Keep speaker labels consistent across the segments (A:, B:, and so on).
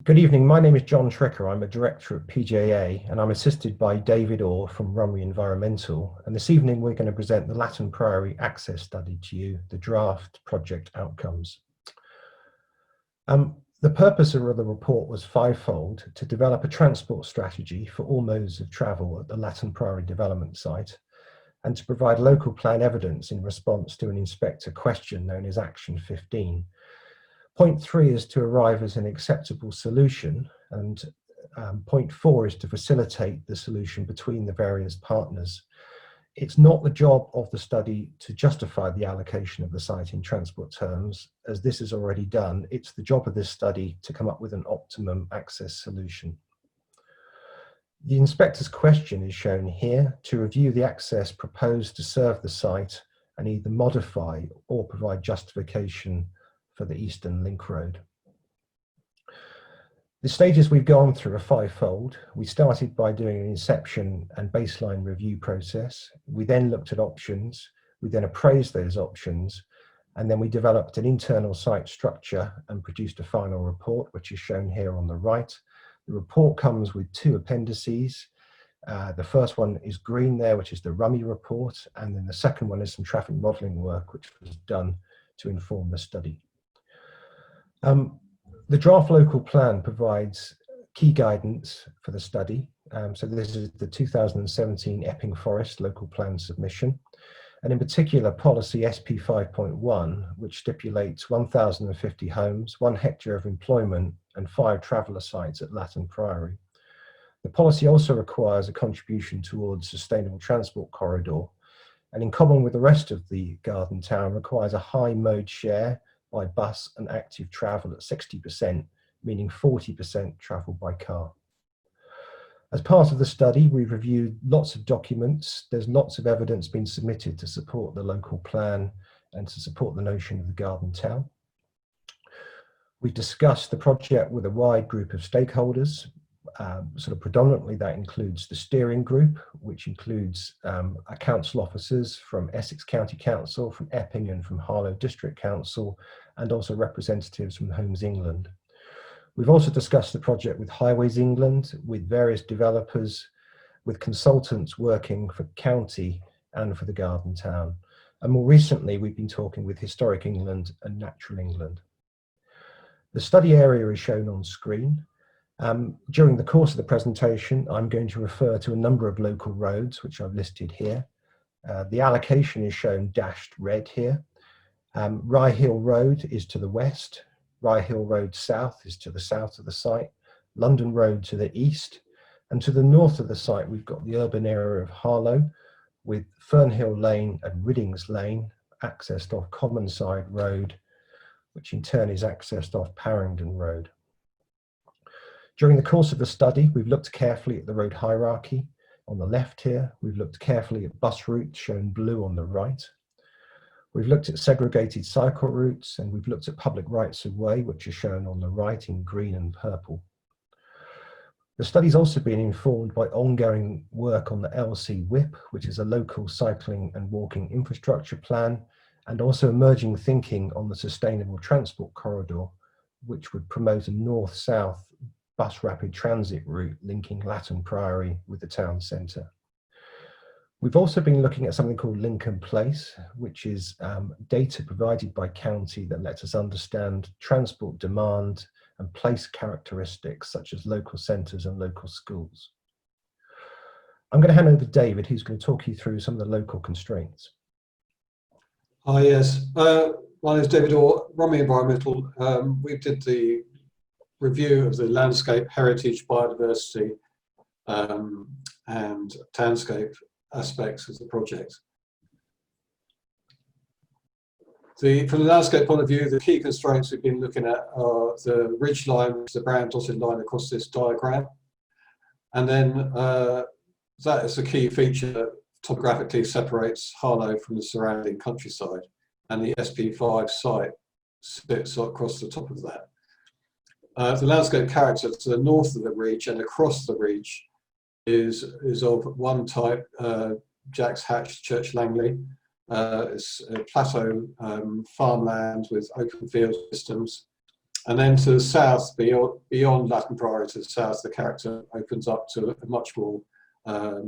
A: Good evening. My name is John Tricker. I'm a director at PJA and I'm assisted by David Orr from Rumry Environmental. And this evening we're going to present the Latton Priory Access Study to you, the draft project outcomes. The purpose of the report was fivefold: to develop a transport strategy for all modes of travel at the Latton Priory development site, and to provide local plan evidence in response to an inspector question known as Action 15. Point 3 is to arrive at an acceptable solution, and point 4 is to facilitate the solution between the various partners. It's not the job of the study to justify the allocation of the site in transport terms, as this is already done. It's the job of this study to come up with an optimum access solution. The inspector's question is shown here: to review the access proposed to serve the site and either modify or provide justification for the Eastern Link Road. The stages we've gone through are fivefold. We started by doing an inception and baseline review process. We then looked at options. We then appraised those options, and then we developed an internal site structure and produced a final report, which is shown here on the right. The report comes with two appendices. The first one is green there, which is the Rummy report, and then the second one is some traffic modelling work which was done to inform the study. The draft local plan provides key guidance for the study. So this is the 2017 Epping Forest local plan submission, and in particular policy SP 5.1, which stipulates 1,050 homes, 1 hectare of employment and 5 traveller sites at Latton Priory. The policy also requires a contribution towards sustainable transport corridor, and in common with the rest of the Garden Town requires a high mode share by bus and active travel at 60%, meaning 40% travel by car. As part of the study, we've reviewed lots of documents. There's lots of evidence being submitted to support the local plan and to support the notion of the Garden Town. We've discussed the project with a wide group of stakeholders. Sort of predominantly that includes the steering group, which includes council officers from Essex County Council, from Epping and from Harlow District Council, and also representatives from Homes England. We've also discussed the project with Highways England, with various developers, with consultants working for county and for the Garden Town. And more recently, we've been talking with Historic England and Natural England. The study area is shown on screen. During the course of the presentation, I'm going to refer to a number of local roads, which I've listed here. The allocation is shown dashed red here. Rye Hill Road is to the west. Rye Hill Road South is to the south of the site. London Road to the east. And to the north of the site, we've got the urban area of Harlow, with Fernhill Lane and Riddings Lane accessed off Commonside Road, which in turn is accessed off Parringdon Road. During the course of the study, we've looked carefully at the road hierarchy on the left here. We've looked carefully at bus routes shown blue on the right. We've looked at segregated cycle routes, and we've looked at public rights of way, which are shown on the right in green and purple. The study's also been informed by ongoing work on the LC WIP, which is a local cycling and walking infrastructure plan, and also emerging thinking on the sustainable transport corridor, which would promote a north-south bus rapid transit route linking Latton Priory with the town centre. We've also been looking at something called Lincoln Place, which is data provided by county that lets us understand transport demand and place characteristics such as local centres and local schools. I'm going to hand over to David, who's going to talk you through some of the local constraints.
B: Hi, yes. My name is David Orr, Rummy Environmental. We did the review of the landscape, heritage, biodiversity, and townscape aspects of the project. From the landscape point of view, the key constraints we've been looking at are the ridge line, which is the brown dotted line across this diagram. And then that is a key feature that topographically separates Harlow from the surrounding countryside. And the SP5 site sits across the top of that. The landscape character to the north of the ridge and across the ridge is of one type, Jack's Hatch, Church Langley. It's a plateau farmland with open field systems And then to the south, beyond Latton Priory to the south, the character opens up to a much more uh,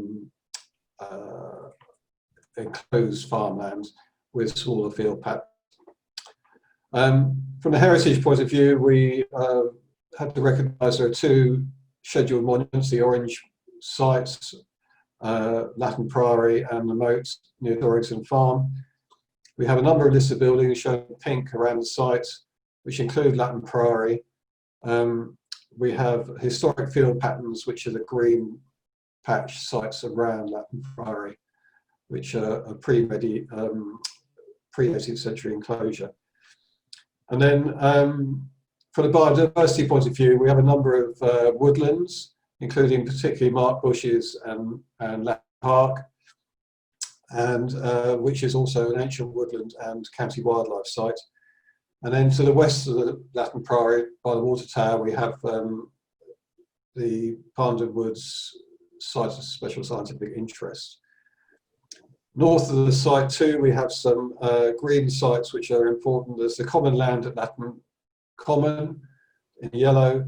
B: enclosed farmland with smaller field patterns. From the heritage point of view, we have to recognise there are two scheduled monuments, the orange sites, Latton Priory and the moat near Dorrington Farm. We have a number of listed buildings shown in pink around the site, which include Latton Priory. We have historic field patterns, which are the green patch sites around Latton Priory, which are a pre-18th century enclosure. And then from the biodiversity point of view, we have a number of woodlands, including particularly mark bushes and Latton Park, and which is also an ancient woodland and county wildlife site. And then to the west of the Latton Priory, by the water tower, we have the Parndon Woods site of special scientific interest. North of the site too, we have some green sites which are important. There's the common land at Latton Common in yellow,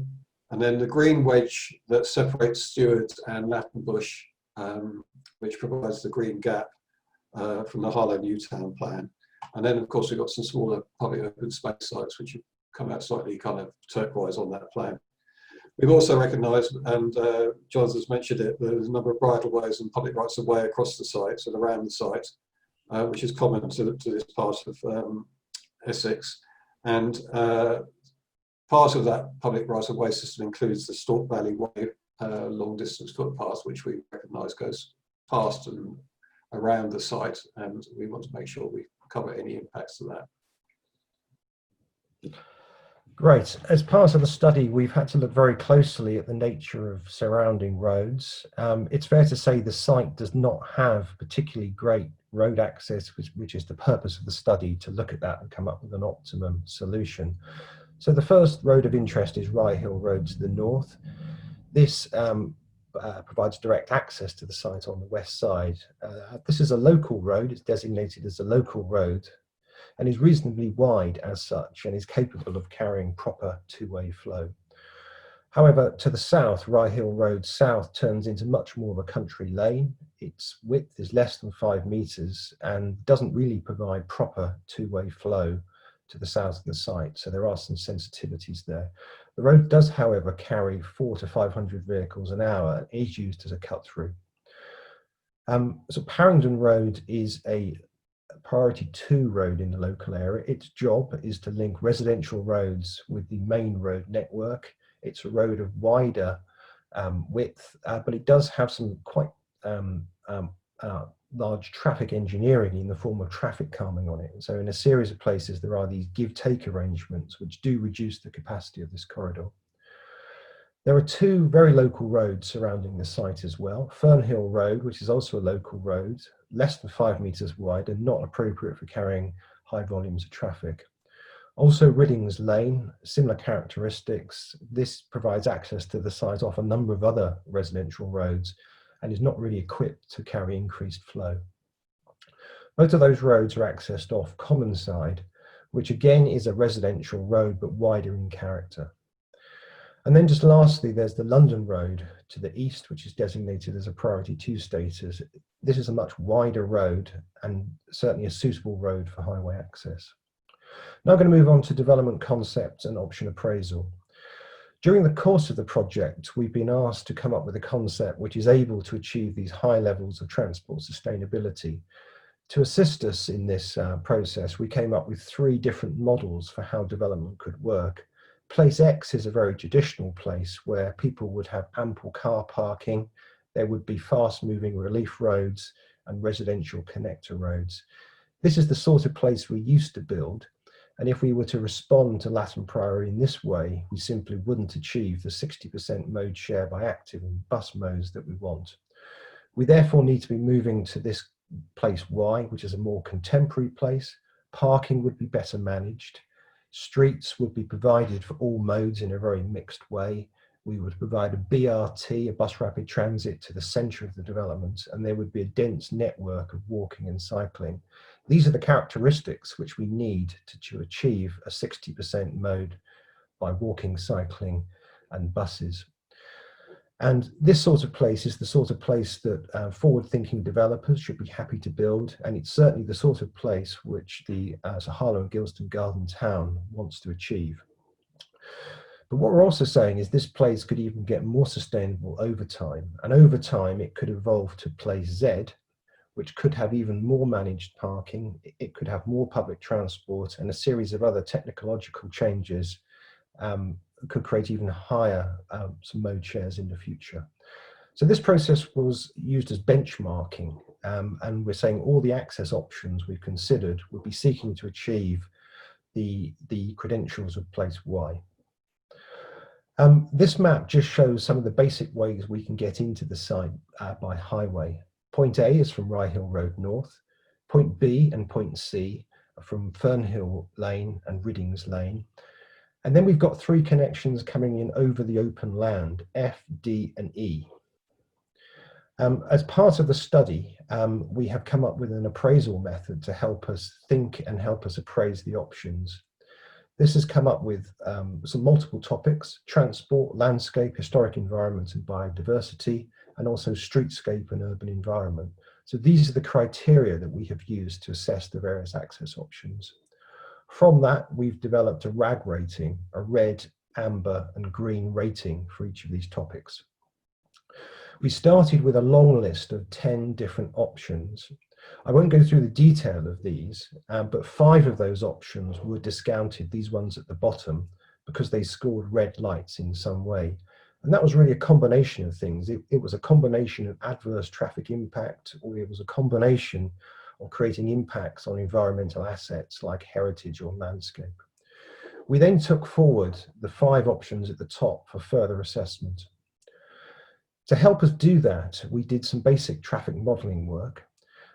B: and then the green wedge that separates Stewart and Latton Bush, which provides the green gap from the Harlow Newtown plan. And then, of course, we've got some smaller public open space sites which have come out slightly kind of turquoise on that plan. We've also recognised, and Jonathan's mentioned it, there's a number of bridleways and public rights of way across the site and around the site, which is common to this part of Essex. And part of that public rights of way system includes the Stork Valley Way long distance footpath, which we recognise goes past and around the site, and we want to make sure we cover any impacts to that.
A: Great. As part of the study, we've had to look very closely at the nature of surrounding roads. It's fair to say the site does not have particularly great road access, which is the purpose of the study, to look at that and come up with an optimum solution. So the first road of interest is Rye Hill Road to the north. This provides direct access to the site on the west side. This is a local road. It's designated as a local road and is reasonably wide as such and is capable of carrying proper two-way flow. However, to the south, Rye Hill Road South turns into much more of a country lane. Its width is less than 5 metres and doesn't really provide proper two-way flow to the south of the site, so there are some sensitivities there. The road does, however, carry 400 to 500 vehicles an hour and is used as a cut-through. So Parrington Road is a priority 2 road in the local area. Its job is to link residential roads with the main road network. It's a road of wider width, but it does have some quite large traffic engineering in the form of traffic calming on it. And so in a series of places, there are these give-take arrangements which do reduce the capacity of this corridor. There are 2 very local roads surrounding the site as well. Fernhill Road, which is also a local road, less than 5 metres wide and not appropriate for carrying high volumes of traffic. Also Riddings Lane, similar characteristics. This provides access to the site off a number of other residential roads and is not really equipped to carry increased flow. Both of those roads are accessed off Common Side, which again is a residential road but wider in character. And then just lastly, there's the London Road to the east, which is designated as a priority 2 status. This is a much wider road and certainly a suitable road for highway access. Now I'm going to move on to development concept and option appraisal. During the course of the project, we've been asked to come up with a concept which is able to achieve these high levels of transport sustainability. To assist us in this process, we came up with 3 different models for how development could work. Place X is a very traditional place where people would have ample car parking, there would be fast-moving relief roads and residential connector roads. This is the sort of place we used to build, and if we were to respond to Latton Priory in this way, we simply wouldn't achieve the 60% mode share by active and bus modes that we want. We therefore need to be moving to this place Y, which is a more contemporary place. Parking would be better managed. Streets would be provided for all modes in a very mixed way. We would provide a BRT, a bus rapid transit, to the centre of the development, and there would be a dense network of walking and cycling. These are the characteristics which we need to achieve a 60% mode by walking, cycling, and buses. And this sort of place is the sort of place that forward-thinking developers should be happy to build, and it's certainly the sort of place which the Harlow and Gilston Garden Town wants to achieve. But what we're also saying is this place could even get more sustainable over time, and over time it could evolve to place Z, which could have even more managed parking, it could have more public transport, and a series of other technological changes could create even higher some mode shares in the future. So this process was used as benchmarking, and we're saying all the access options we've considered would be seeking to achieve the credentials of place Y. This map just shows some of the basic ways we can get into the site by highway. Point A is from Rye Hill Road North. Point B and point C are from Fernhill Lane and Riddings Lane. And then we've got 3 connections coming in over the open land, F, D, and E. As part of the study, we have come up with an appraisal method to help us think and help us appraise the options. This has come up with some multiple topics: transport, landscape, historic environment and biodiversity, and also streetscape and urban environment. So these are the criteria that we have used to assess the various access options. From that, we've developed a RAG rating, a red, amber, and green rating for each of these topics. We started with a long list of 10 different options. I won't go through the detail of these, but 5 of those options were discounted, these ones at the bottom, because they scored red lights in some way. And that was really a combination of things. It was a combination of adverse traffic impact, or it was a combination of creating impacts on environmental assets like heritage or landscape. We then took forward the 5 options at the top for further assessment. To help us do that, we did some basic traffic modelling work.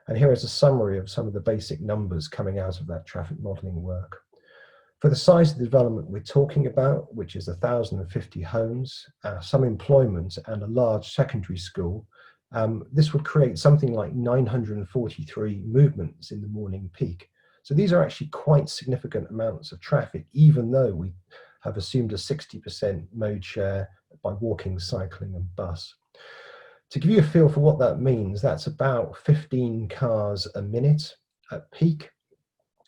A: And here is a summary of some of the basic numbers coming out of that traffic modelling work. For the size of the development we're talking about, which is 1,050 homes, some employment and a large secondary school, this would create something like 943 movements in the morning peak. So these are actually quite significant amounts of traffic, even though we have assumed a 60% mode share by walking, cycling and bus. To give you a feel for what that means, that's about 15 cars a minute at peak.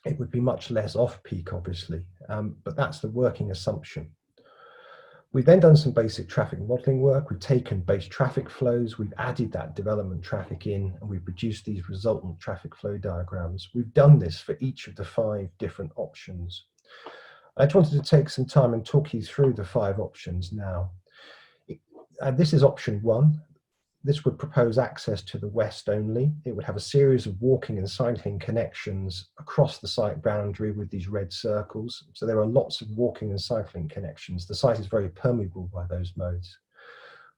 A: It would be much less off peak, obviously, but that's the working assumption. We've then done some basic traffic modelling work. We've taken base traffic flows, we've added that development traffic in, and we've produced these resultant traffic flow diagrams. We've done this for each of the 5 different options. I just wanted to take some time and talk you through the 5 options now. This is option 1. This would propose access to the west only. It would have a series of walking and cycling connections across the site boundary with these red circles. So there are lots of walking and cycling connections. The site is very permeable by those modes.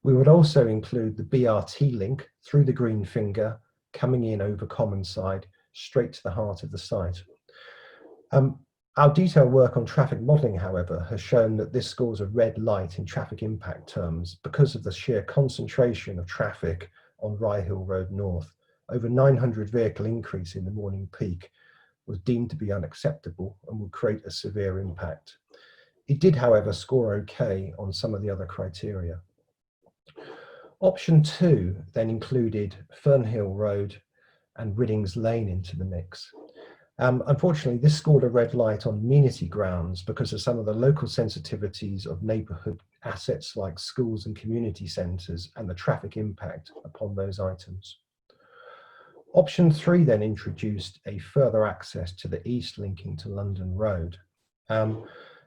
A: We would also include the BRT link through the green finger, coming in over Commonside, straight to the heart of the site. Our detailed work on traffic modelling, however, has shown that this scores a red light in traffic impact terms because of the sheer concentration of traffic on Rye Hill Road North. Over 900 vehicle increase in the morning peak was deemed to be unacceptable and would create a severe impact. It did, however, score okay on some of the other criteria. Option 2 then included Fernhill Road and Riddings Lane into the mix. Unfortunately, this scored a red light on amenity grounds because of some of the local sensitivities of neighbourhood assets like schools and community centres and the traffic impact upon those items. Option 3 then introduced a further access to the east linking to London Road.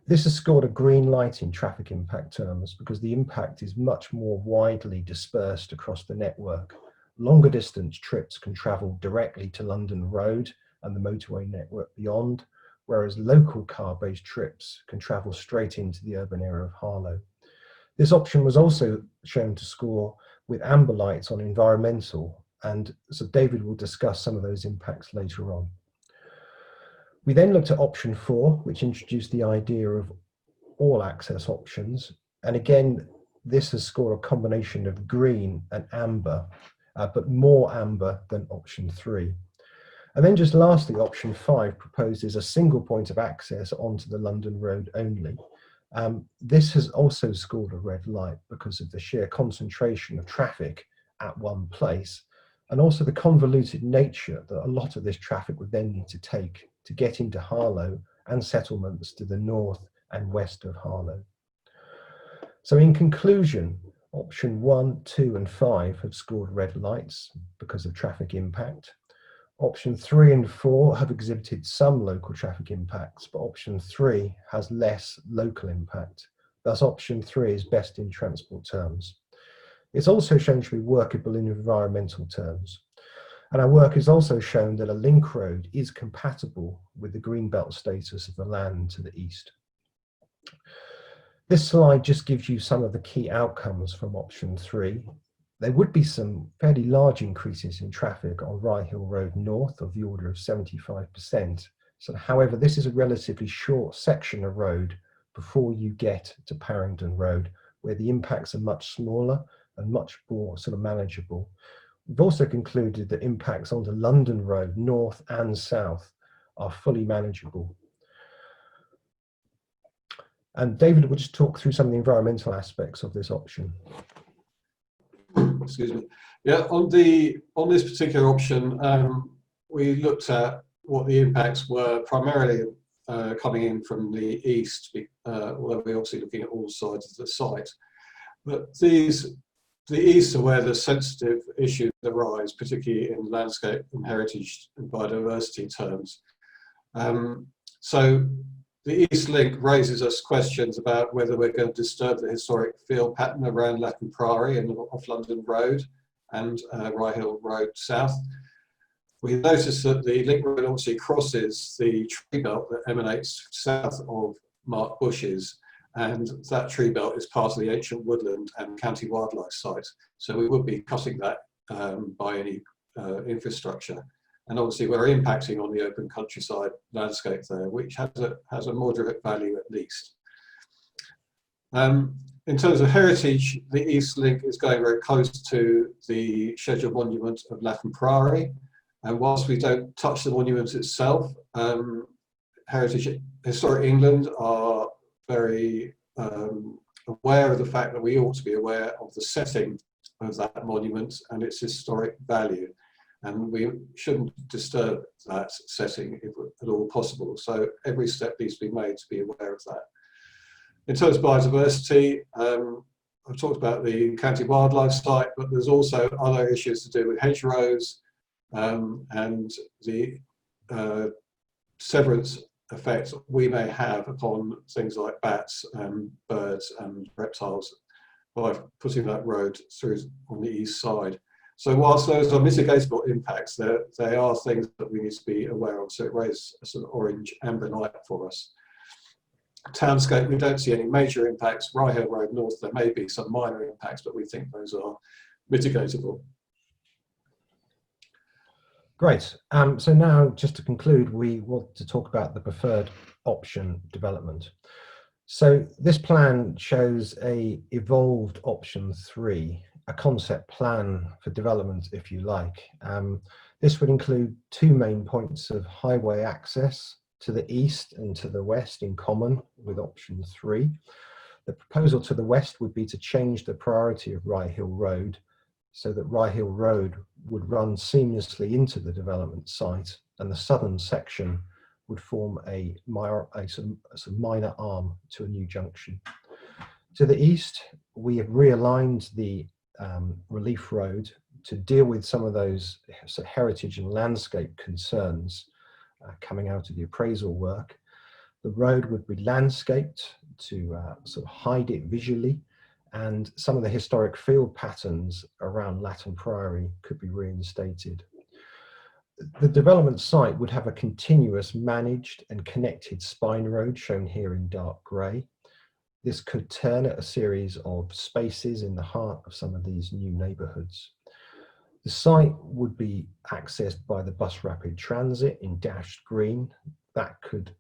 A: This has scored a green light in traffic impact terms because the impact is much more widely dispersed across the network. Longer distance trips can travel directly to London Road and the motorway network beyond, whereas local car-based trips can travel straight into the urban area of Harlow. This option was also shown to score with amber lights on environmental, and so David will discuss some of those impacts later on. We then looked at option 4, which introduced the idea of all access options, and again, this has scored a combination of green and amber, but more amber than option 3. And then just lastly, option 5 proposes a single point of access onto the London Road only. This has also scored a red light because of the sheer concentration of traffic at one place, and also the convoluted nature that a lot of this traffic would then need to take to get into Harlow and settlements to the north and west of Harlow. So in conclusion, option 1, 2 and 5 have scored red lights because of traffic impact. Option 3 and 4 have exhibited some local traffic impacts, but option 3 has less local impact. Thus option 3 is best in transport terms. It's also shown to be workable in environmental terms. And our work has also shown that a link road is compatible with the greenbelt status of the land to the east. This slide just gives you some of the key outcomes from option 3. There would be some fairly large increases in traffic on Rye Hill Road North of the order of 75%. So, however, this is a relatively short section of road before you get to Parringdon Road, where the impacts are much smaller and much more sort of manageable. We've also concluded that impacts onto London Road North and South are fully manageable. And David will just talk through some of the environmental aspects of this option.
B: Excuse me. Yeah, on this particular option, we looked at what the impacts were primarily coming in from the east, although we're obviously looking at all sides of the site. But the east are where the sensitive issues arise, particularly in landscape and heritage and biodiversity terms. So the East Link raises us questions about whether we're going to disturb the historic field pattern around Latton Priory and off London Road and Rye Hill Road South. We noticed that the link road obviously crosses the tree belt that emanates south of Mark Bushes, and that tree belt is part of the ancient woodland and county wildlife site. So we would be cutting that by any infrastructure. And obviously we're impacting on the open countryside landscape there, which has a moderate value at least. In terms of heritage, the East Link is going very close to the scheduled monument of Latton Priory. And whilst we don't touch the monument itself, Historic England are very aware of the fact that we ought to be aware of the setting of that monument and its historic value. And we shouldn't disturb that setting if at all possible. So every step needs to be made to be aware of that. In terms of biodiversity, I've talked about the county wildlife site, but there's also other issues to do with hedgerows and the severance effect we may have upon things like bats and birds and reptiles by putting that road through on the east side. So whilst those are mitigatable impacts, they are things that we need to be aware of. So it raises a sort of orange amber light for us. Townscape, we don't see any major impacts. Rye Hill Road North, there may be some minor impacts, but we think those are mitigatable.
A: Great. So now, just to conclude, we want to talk about the preferred option development. So this plan shows a evolved option 3, a concept plan for development, if you like. This would include 2 main points of highway access to the east and to the west in common with option 3. The proposal to the west would be to change the priority of Rye Hill Road so that Rye Hill Road would run seamlessly into the development site, and the southern section would form a sort of minor arm to a new junction. To the east, we have realigned the relief road to deal with some of those sort of heritage and landscape concerns coming out of the appraisal work. The road would be landscaped to sort of hide it visually, and some of the historic field patterns around Latton Priory could be reinstated. The development site would have a continuous managed and connected spine road shown here in dark grey. This could turn at a series of spaces in the heart of some of these new neighbourhoods. The site would be accessed by the bus rapid transit in dashed green. That could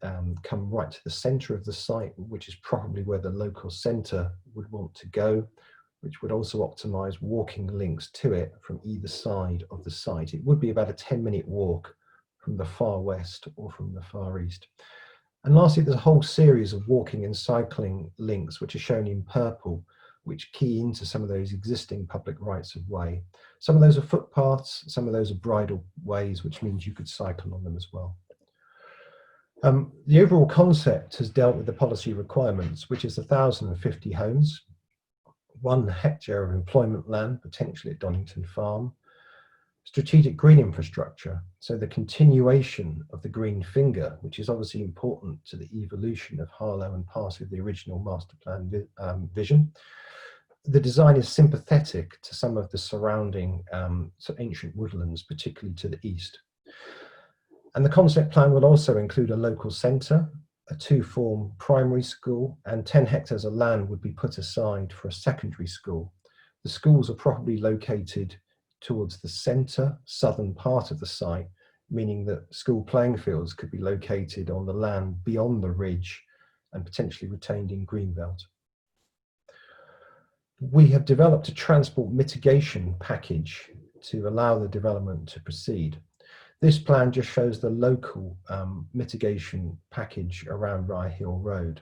A: come right to the centre of the site, which is probably where the local centre would want to go, which would also optimise walking links to it from either side of the site. It would be about a 10-minute walk from the far west or from the far east. And lastly, there's a whole series of walking and cycling links, which are shown in purple, which key into some of those existing public rights of way. Some of those are footpaths, some of those are bridle ways, which means you could cycle on them as well. The overall concept has dealt with the policy requirements, which is 1,050 homes, 1 hectare of employment land, potentially at Donington Farm, strategic green infrastructure, so the continuation of the green finger, which is obviously important to the evolution of Harlow and part of the original master plan vision. The design is sympathetic to some of the surrounding ancient woodlands, particularly to the east. And the concept plan will also include a local centre, a 2-form primary school, and 10 hectares of land would be put aside for a secondary school. The schools are probably located towards the centre, southern part of the site, meaning that school playing fields could be located on the land beyond the ridge and potentially retained in greenbelt. We have developed a transport mitigation package to allow the development to proceed. This plan just shows the local mitigation package around Rye Hill Road.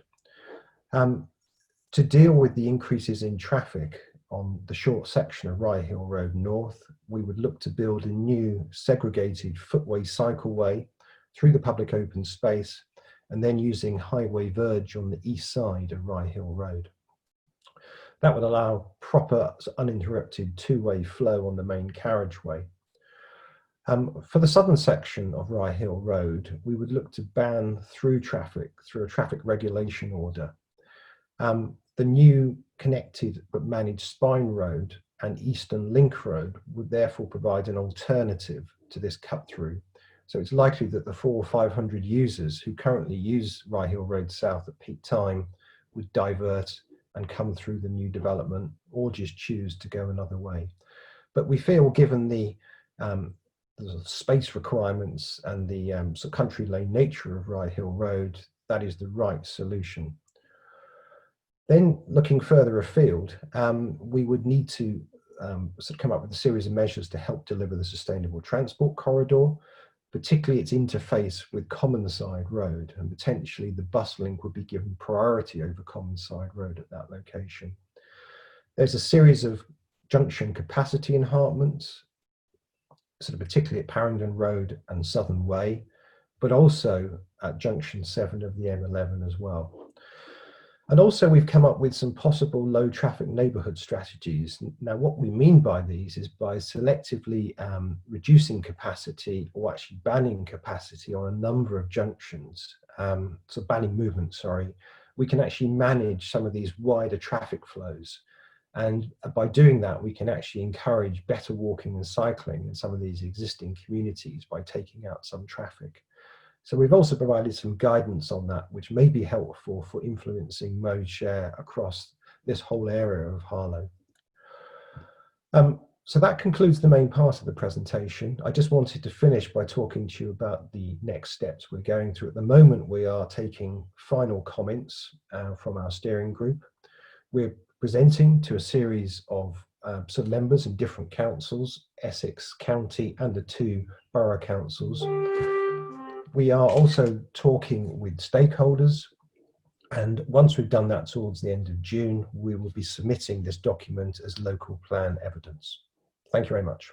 A: To deal with the increases in traffic on the short section of Rye Hill Road North, we would look to build a new segregated footway cycleway through the public open space, and then using highway verge on the east side of Rye Hill Road. That would allow proper uninterrupted 2-way flow on the main carriageway. For the southern section of Rye Hill Road, we would look to ban through traffic through a traffic regulation order. The new connected but managed Spine Road and Eastern Link Road would therefore provide an alternative to this cut through. So it's likely that the 400 or 500 users who currently use Rye Hill Road South at peak time would divert and come through the new development, or just choose to go another way. But we feel, given the space requirements and the sort of country lane nature of Rye Hill Road, that is the right solution. Then, looking further afield, we would need to sort of come up with a series of measures to help deliver the sustainable transport corridor, particularly its interface with Commonside Road, and potentially the bus link would be given priority over Commonside Road at that location. There's a series of junction capacity enhancements, sort of particularly at Parringdon Road and Southern Way, but also at junction 7 of the M11 as well. And also we've come up with some possible low traffic neighbourhood strategies. Now what we mean by these is by selectively reducing capacity, or actually banning capacity on a number of junctions, so banning movement, sorry, we can actually manage some of these wider traffic flows. And by doing that, we can actually encourage better walking and cycling in some of these existing communities by taking out some traffic. So we've also provided some guidance on that, which may be helpful for influencing mode share across this whole area of Harlow. So that concludes the main part of the presentation. I just wanted to finish by talking to you about the next steps we're going through. At the moment, we are taking final comments from our steering group. We're presenting to a series of sort of members in different councils, Essex County and the 2 borough councils. We are also talking with stakeholders, and once we've done that towards the end of June, we will be submitting this document as local plan evidence. Thank you very much.